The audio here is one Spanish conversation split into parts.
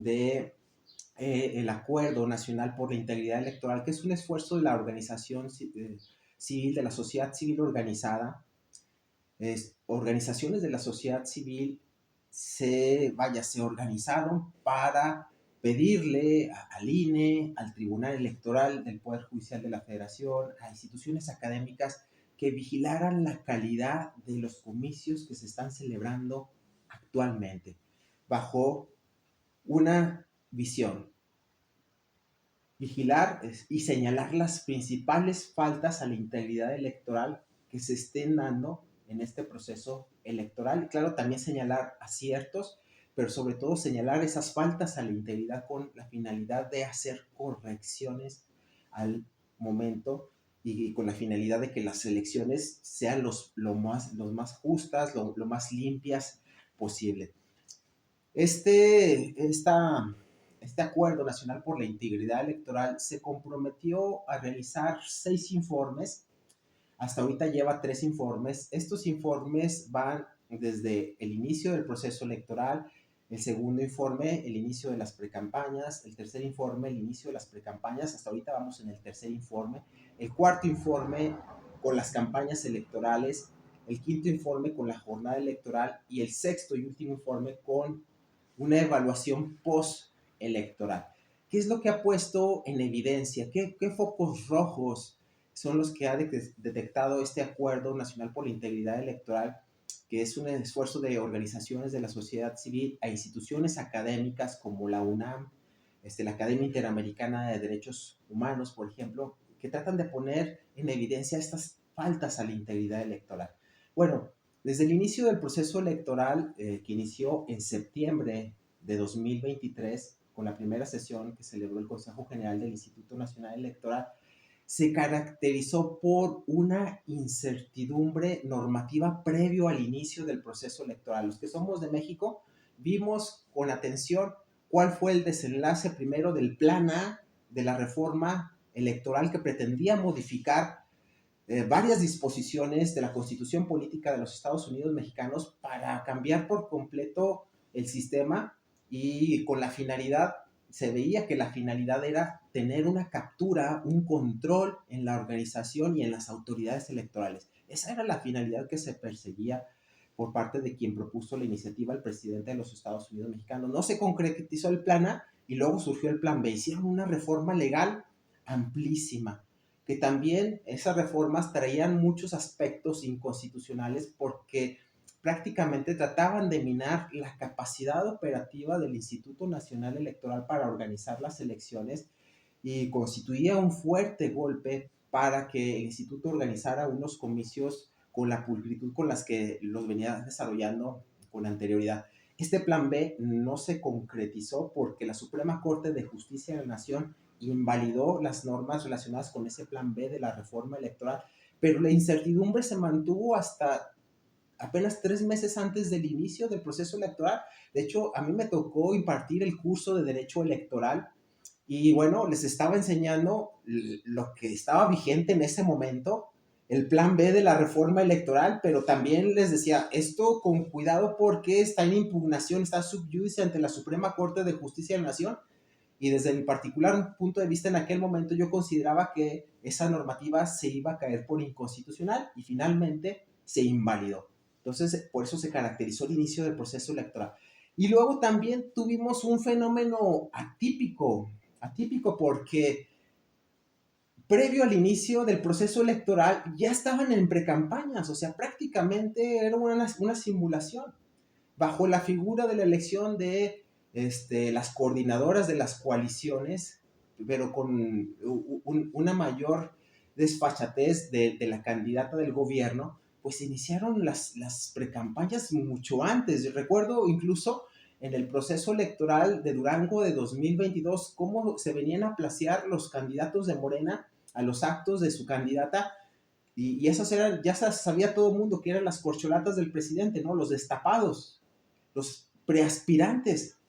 de el Acuerdo Nacional por la Integridad Electoral, que es un esfuerzo de la organización civil, de la sociedad civil organizada. Organizaciones de la sociedad civil se organizaron para pedirle al INE, al Tribunal Electoral del Poder Judicial de la Federación, a instituciones académicas que vigilaran la calidad de los comicios que se están celebrando actualmente, bajo una visión: vigilar y señalar las principales faltas a la integridad electoral que se estén dando en este proceso electoral. Y claro, también señalar aciertos, pero sobre todo señalar esas faltas a la integridad con la finalidad de hacer correcciones al momento y con la finalidad de que las elecciones sean los más justas, lo más limpias posible. Este Acuerdo Nacional por la Integridad Electoral se comprometió a realizar 6 informes. Hasta ahorita lleva 3 informes. Estos informes van desde el inicio del proceso electoral, el segundo informe, el inicio de las precampañas, el tercer informe, el inicio de las precampañas. Hasta ahorita vamos en el tercer informe. El cuarto informe con las campañas electorales, el quinto informe con la jornada electoral y el sexto y último informe con una evaluación post-electoral. ¿Qué es lo que ha puesto en evidencia? ¿Qué focos rojos son los que ha detectado este Acuerdo Nacional por la Integridad Electoral, que es un esfuerzo de organizaciones de la sociedad civil a instituciones académicas como la UNAM, la Academia Interamericana de Derechos Humanos, por ejemplo, que tratan de poner en evidencia estas faltas a la integridad electoral? Bueno, desde el inicio del proceso electoral, que inició en septiembre de 2023, con la primera sesión que celebró el Consejo General del Instituto Nacional Electoral, se caracterizó por una incertidumbre normativa previo al inicio del proceso electoral. Los que somos de México vimos con atención cuál fue el desenlace primero del Plan A de la reforma electoral que pretendía modificar varias disposiciones de la Constitución Política de los Estados Unidos Mexicanos para cambiar por completo el sistema, y con la finalidad, se veía que la finalidad era tener una captura, un control en la organización y en las autoridades electorales. Esa era la finalidad que se perseguía por parte de quien propuso la iniciativa, el presidente de los Estados Unidos Mexicanos. No se concretizó el plan A y luego surgió el plan B. Hicieron una reforma legal amplísima, que también esas reformas traían muchos aspectos inconstitucionales porque prácticamente trataban de minar la capacidad operativa del Instituto Nacional Electoral para organizar las elecciones, y constituía un fuerte golpe para que el instituto organizara unos comicios con la pulcritud con las que los venía desarrollando con anterioridad. Este plan B no se concretizó porque la Suprema Corte de Justicia de la Nación invalidó las normas relacionadas con ese plan B de la reforma electoral, pero la incertidumbre se mantuvo hasta apenas 3 meses antes del inicio del proceso electoral. De hecho, a mí me tocó impartir el curso de Derecho Electoral y bueno, les estaba enseñando lo que estaba vigente en ese momento, el plan B de la reforma electoral, pero también les decía, esto con cuidado porque está en impugnación, está sub judice ante la Suprema Corte de Justicia de la Nación, y desde mi particular punto de vista en aquel momento yo consideraba que esa normativa se iba a caer por inconstitucional y finalmente se invalidó. Entonces, por eso se caracterizó el inicio del proceso electoral. Y luego también tuvimos un fenómeno atípico porque previo al inicio del proceso electoral ya estaban en precampañas, o sea, prácticamente era una simulación bajo la figura de la elección de las coordinadoras de las coaliciones, pero con una mayor desfachatez de la candidata del gobierno, pues iniciaron las precampañas mucho antes. Recuerdo incluso en el proceso electoral de Durango de 2022, cómo se venían a placear los candidatos de Morena a los actos de su candidata, y esas eran, ya sabía todo el mundo que eran las corcholatas del presidente, ¿no? Los destapados, los preaspirantes,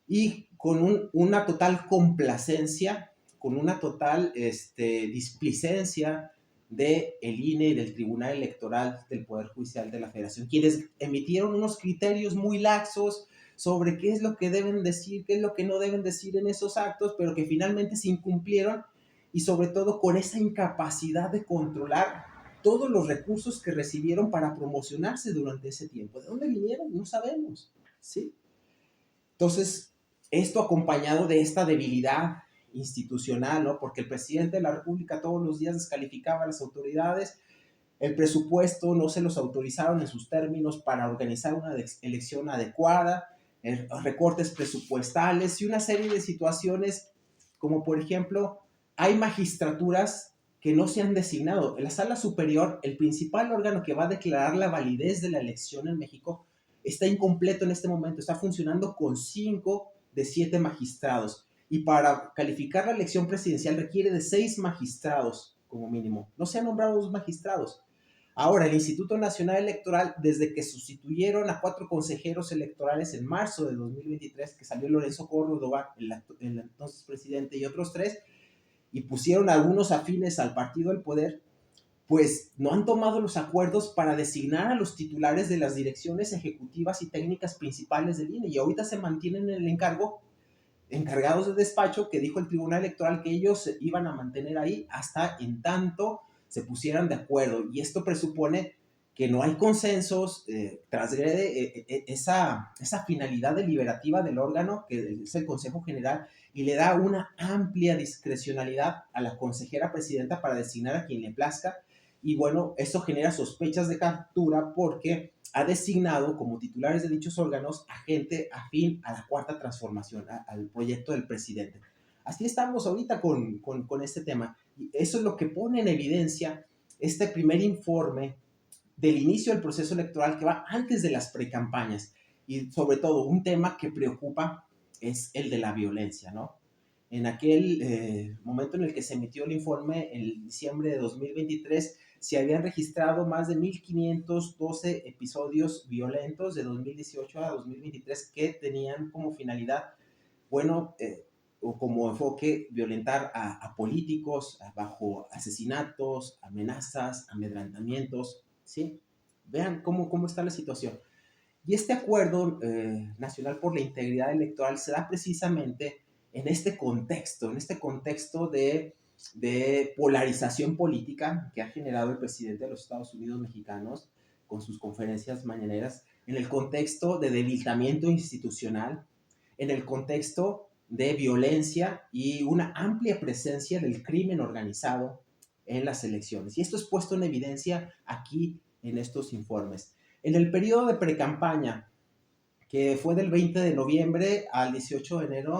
y con una total complacencia, con una total displicencia de el INE y del Tribunal Electoral del Poder Judicial de la Federación, quienes emitieron unos criterios muy laxos sobre qué es lo que deben decir, qué es lo que no deben decir en esos actos, pero que finalmente se incumplieron y sobre todo con esa incapacidad de controlar todos los recursos que recibieron para promocionarse durante ese tiempo. ¿De dónde vinieron? No sabemos, ¿sí? Entonces, esto acompañado de esta debilidad institucional, ¿no? Porque el presidente de la República todos los días descalificaba a las autoridades, el presupuesto no se los autorizaron en sus términos para organizar una elección adecuada, recortes presupuestales y una serie de situaciones como por ejemplo, hay magistraturas que no se han designado. En la sala superior, el principal órgano que va a declarar la validez de la elección en México está incompleto en este momento, está funcionando con 5 de 7 magistrados. Y para calificar la elección presidencial requiere de 6 magistrados como mínimo. No se han nombrado 2 magistrados. Ahora, el Instituto Nacional Electoral, desde que sustituyeron a 4 consejeros electorales en marzo de 2023, que salió Lorenzo Córdoba, el entonces presidente, y otros 3, y pusieron algunos afines al partido del poder, pues no han tomado los acuerdos para designar a los titulares de las direcciones ejecutivas y técnicas principales del INE, y ahorita se mantienen en el encargados de despacho, que dijo el Tribunal Electoral que ellos iban a mantener ahí hasta en tanto se pusieran de acuerdo. Y esto presupone que no hay consensos, transgrede esa finalidad deliberativa del órgano, que es el Consejo General, y le da una amplia discrecionalidad a la consejera presidenta para designar a quien le plazca. Y bueno, eso genera sospechas de captura porque ha designado como titulares de dichos órganos a gente afín a la cuarta transformación, al proyecto del presidente. Así estamos ahorita con este tema. Y eso es lo que pone en evidencia este primer informe del inicio del proceso electoral que va antes de las precampañas. Y sobre todo, un tema que preocupa es el de la violencia, ¿no? En aquel momento en el que se emitió el informe, en diciembre de 2023, se habían registrado más de 1.512 episodios violentos de 2018 a 2023 que tenían como finalidad, bueno, o como enfoque, violentar a políticos bajo asesinatos, amenazas, amedrentamientos, ¿sí? Vean cómo está la situación. Y este acuerdo nacional por la integridad electoral se da precisamente en este contexto de polarización política que ha generado el presidente de los Estados Unidos mexicanos con sus conferencias mañaneras, en el contexto de debilitamiento institucional, en el contexto de violencia y una amplia presencia del crimen organizado en las elecciones. Y esto es puesto en evidencia aquí en estos informes. En el periodo de precampaña, que fue del 20 de noviembre al 18 de enero